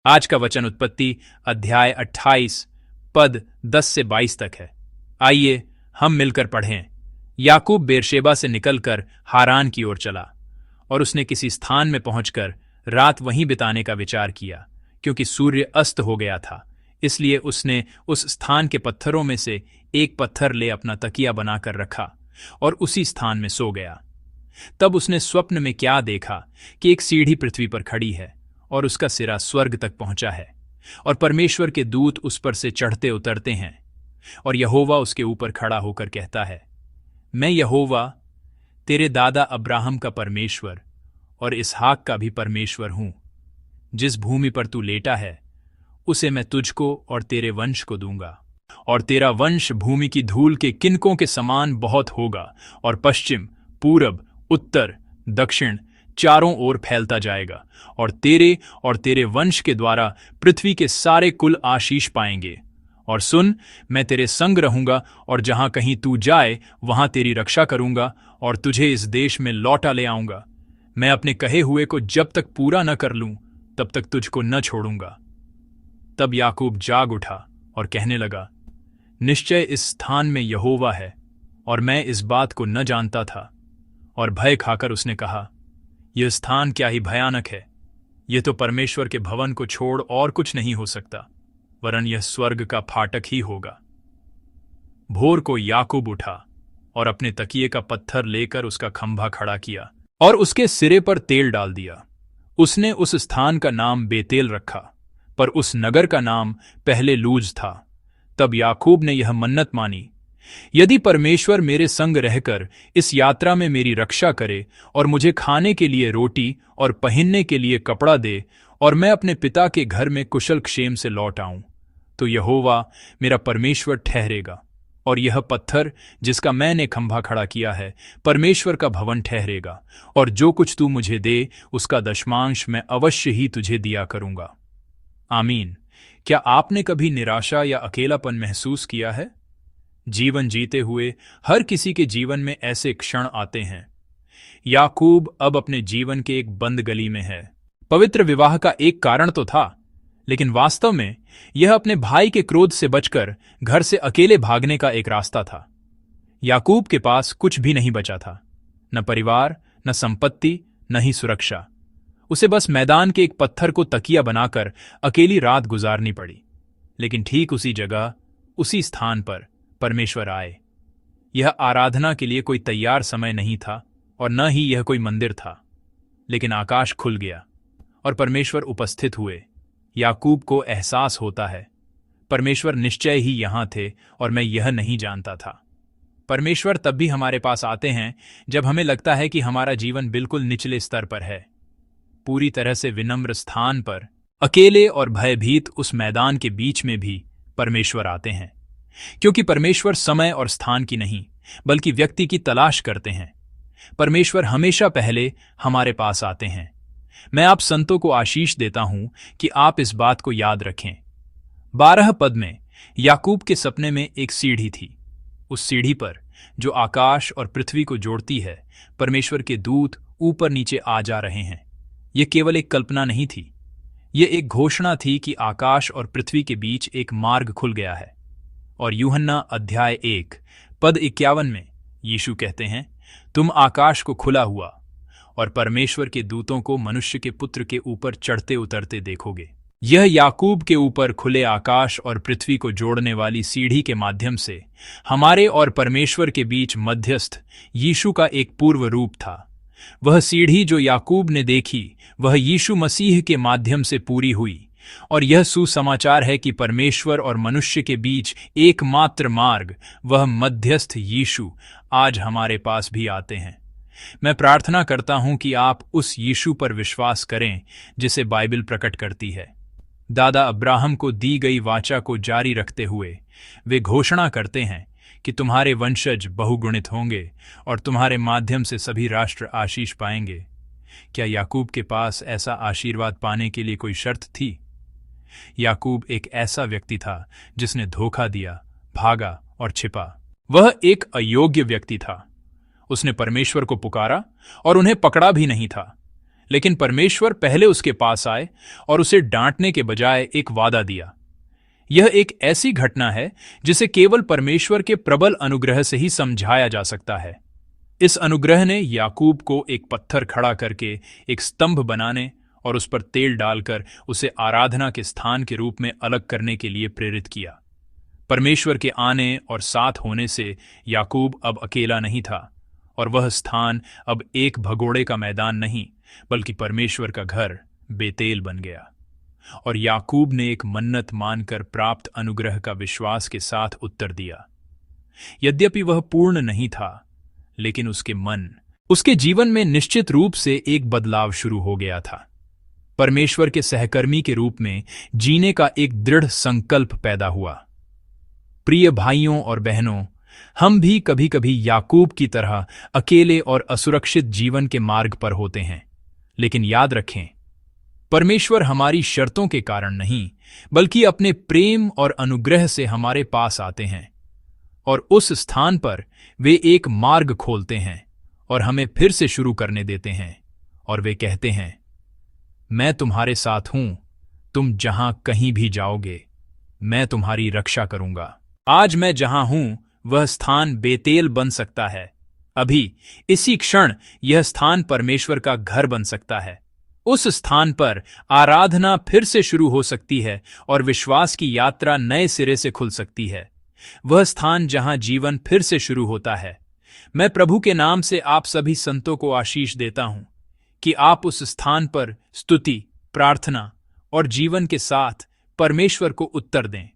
आज का वचन उत्पत्ति अध्याय 28 पद 10 से 22 तक है। आइए हम मिलकर पढ़ें। याकूब बेरशेबा से निकलकर हारान की ओर चला और उसने किसी स्थान में पहुंचकर रात वहीं बिताने का विचार किया, क्योंकि सूर्य अस्त हो गया था। इसलिए उसने उस स्थान के पत्थरों में से एक पत्थर ले अपना तकिया बनाकर रखा और उसी स्थान में सो गया। तब उसने स्वप्न में क्या देखा कि एक सीढ़ी पृथ्वी पर खड़ी है और उसका सिरा स्वर्ग तक पहुंचा है और परमेश्वर के दूत उस पर से चढ़ते उतरते हैं। और यहोवा उसके ऊपर खड़ा होकर कहता है, मैं यहोवा तेरे दादा अब्राहम का परमेश्वर और इसहाक का भी परमेश्वर हूं। जिस भूमि पर तू लेटा है उसे मैं तुझको और तेरे वंश को दूंगा, और तेरा वंश भूमि की धूल के किनकों के समान बहुत होगा और पश्चिम, पूरब, उत्तर, दक्षिण चारों ओर फैलता जाएगा। और तेरे वंश के द्वारा पृथ्वी के सारे कुल आशीष पाएंगे। और सुन, मैं तेरे संग रहूंगा और जहां कहीं तू जाए वहां तेरी रक्षा करूंगा और तुझे इस देश में लौटा ले आऊंगा। मैं अपने कहे हुए को जब तक पूरा न कर लूं तब तक तुझको न छोड़ूंगा। तब याकूब जाग उठा और कहने लगा, निश्चय इस स्थान में यहोवा है और मैं इस बात को न जानता था। और भय खाकर उसने कहा, यह स्थान क्या ही भयानक है। यह तो परमेश्वर के भवन को छोड़ और कुछ नहीं हो सकता, वरन यह स्वर्ग का फाटक ही होगा। भोर को याकूब उठा और अपने तकिए का पत्थर लेकर उसका खंभा खड़ा किया और उसके सिरे पर तेल डाल दिया। उसने उस स्थान का नाम बेतेल रखा, पर उस नगर का नाम पहले लूज था। तब याकूब ने यह मन्नत मानी, यदि परमेश्वर मेरे संग रहकर इस यात्रा में मेरी रक्षा करे और मुझे खाने के लिए रोटी और पहनने के लिए कपड़ा दे और मैं अपने पिता के घर में कुशल क्षेम से लौट आऊं, तो यहोवा मेरा परमेश्वर ठहरेगा और यह पत्थर जिसका मैंने खंभा खड़ा किया है परमेश्वर का भवन ठहरेगा। और जो कुछ तू मुझे दे उसका दशमांश मैं अवश्य ही तुझे दिया करूंगा। आमीन। क्या आपने कभी निराशा या अकेलापन महसूस किया है? जीवन जीते हुए हर किसी के जीवन में ऐसे क्षण आते हैं। याकूब अब अपने जीवन के एक बंद गली में है। पवित्र विवाह का एक कारण तो था, लेकिन वास्तव में यह अपने भाई के क्रोध से बचकर घर से अकेले भागने का एक रास्ता था। याकूब के पास कुछ भी नहीं बचा था, न परिवार, न संपत्ति, न ही सुरक्षा। उसे बस मैदान के एक पत्थर को तकिया बनाकर अकेली रात गुजारनी पड़ी। लेकिन ठीक उसी जगह, उसी स्थान पर परमेश्वर आए। यह आराधना के लिए कोई तैयार समय नहीं था और न ही यह कोई मंदिर था, लेकिन आकाश खुल गया और परमेश्वर उपस्थित हुए। याकूब को एहसास होता है, परमेश्वर निश्चय ही यहां थे और मैं यह नहीं जानता था। परमेश्वर तब भी हमारे पास आते हैं जब हमें लगता है कि हमारा जीवन बिल्कुल निचले स्तर पर है। पूरी तरह से विनम्र स्थान पर, अकेले और भयभीत उस मैदान के बीच में भी परमेश्वर आते हैं, क्योंकि परमेश्वर समय और स्थान की नहीं बल्कि व्यक्ति की तलाश करते हैं। परमेश्वर हमेशा पहले हमारे पास आते हैं। मैं आप संतों को आशीष देता हूं कि आप इस बात को याद रखें। 12 पद में याकूब के सपने में एक सीढ़ी थी। उस सीढ़ी पर, जो आकाश और पृथ्वी को जोड़ती है, परमेश्वर के दूत ऊपर नीचे आ जा रहे हैं। यह केवल एक कल्पना नहीं थी, यह एक घोषणा थी कि आकाश और पृथ्वी के बीच एक मार्ग खुल गया है। और यूहन्ना अध्याय 1 पद 51 में यीशु कहते हैं, तुम आकाश को खुला हुआ और परमेश्वर के दूतों को मनुष्य के पुत्र के ऊपर चढ़ते उतरते देखोगे। यह याकूब के ऊपर खुले आकाश और पृथ्वी को जोड़ने वाली सीढ़ी के माध्यम से हमारे और परमेश्वर के बीच मध्यस्थ यीशु का एक पूर्व रूप था। वह सीढ़ी जो याकूब ने देखी, वह यीशु मसीह के माध्यम से पूरी हुई। और यह सुसमाचार है कि परमेश्वर और मनुष्य के बीच एकमात्र मार्ग, वह मध्यस्थ यीशु, आज हमारे पास भी आते हैं। मैं प्रार्थना करता हूं कि आप उस यीशु पर विश्वास करें जिसे बाइबल प्रकट करती है। दादा अब्राहम को दी गई वाचा को जारी रखते हुए वे घोषणा करते हैं कि तुम्हारे वंशज बहुगुणित होंगे और तुम्हारे माध्यम से सभी राष्ट्र आशीष पाएंगे। क्या याकूब के पास ऐसा आशीर्वाद पाने के लिए कोई शर्त थी? याकूब एक ऐसा व्यक्ति था जिसने धोखा दिया, भागा और छिपा। वह एक अयोग्य व्यक्ति था। उसने परमेश्वर को पुकारा और उन्हें पकड़ा भी नहीं था, लेकिन परमेश्वर पहले उसके पास आए और उसे डांटने के बजाय एक वादा दिया। यह एक ऐसी घटना है जिसे केवल परमेश्वर के प्रबल अनुग्रह से ही समझाया जा सकता है। इस अनुग्रह ने याकूब को एक पत्थर खड़ा करके एक स्तंभ बनाने और उस पर तेल डालकर उसे आराधना के स्थान के रूप में अलग करने के लिए प्रेरित किया। परमेश्वर के आने और साथ होने से याकूब अब अकेला नहीं था, और वह स्थान अब एक भगोड़े का मैदान नहीं बल्कि परमेश्वर का घर बेतेल बन गया। और याकूब ने एक मन्नत मानकर प्राप्त अनुग्रह का विश्वास के साथ उत्तर दिया। यद्यपि वह पूर्ण नहीं था, लेकिन उसके जीवन में निश्चित रूप से एक बदलाव शुरू हो गया था। परमेश्वर के सहकर्मी के रूप में जीने का एक दृढ़ संकल्प पैदा हुआ। प्रिय भाइयों और बहनों, हम भी कभी कभी याकूब की तरह अकेले और असुरक्षित जीवन के मार्ग पर होते हैं, लेकिन याद रखें, परमेश्वर हमारी शर्तों के कारण नहीं बल्कि अपने प्रेम और अनुग्रह से हमारे पास आते हैं, और उस स्थान पर वे एक मार्ग खोलते हैं और हमें फिर से शुरू करने देते हैं। और वे कहते हैं, मैं तुम्हारे साथ हूं, तुम जहां कहीं भी जाओगे मैं तुम्हारी रक्षा करूंगा। आज मैं जहां हूं वह स्थान बेतेल बन सकता है। अभी इसी क्षण यह स्थान परमेश्वर का घर बन सकता है। उस स्थान पर आराधना फिर से शुरू हो सकती है और विश्वास की यात्रा नए सिरे से खुल सकती है। वह स्थान जहां जीवन फिर से शुरू होता है। मैं प्रभु के नाम से आप सभी संतों को आशीष देता हूं कि आप उस स्थान पर स्तुति, प्रार्थना और जीवन के साथ परमेश्वर को उत्तर दें।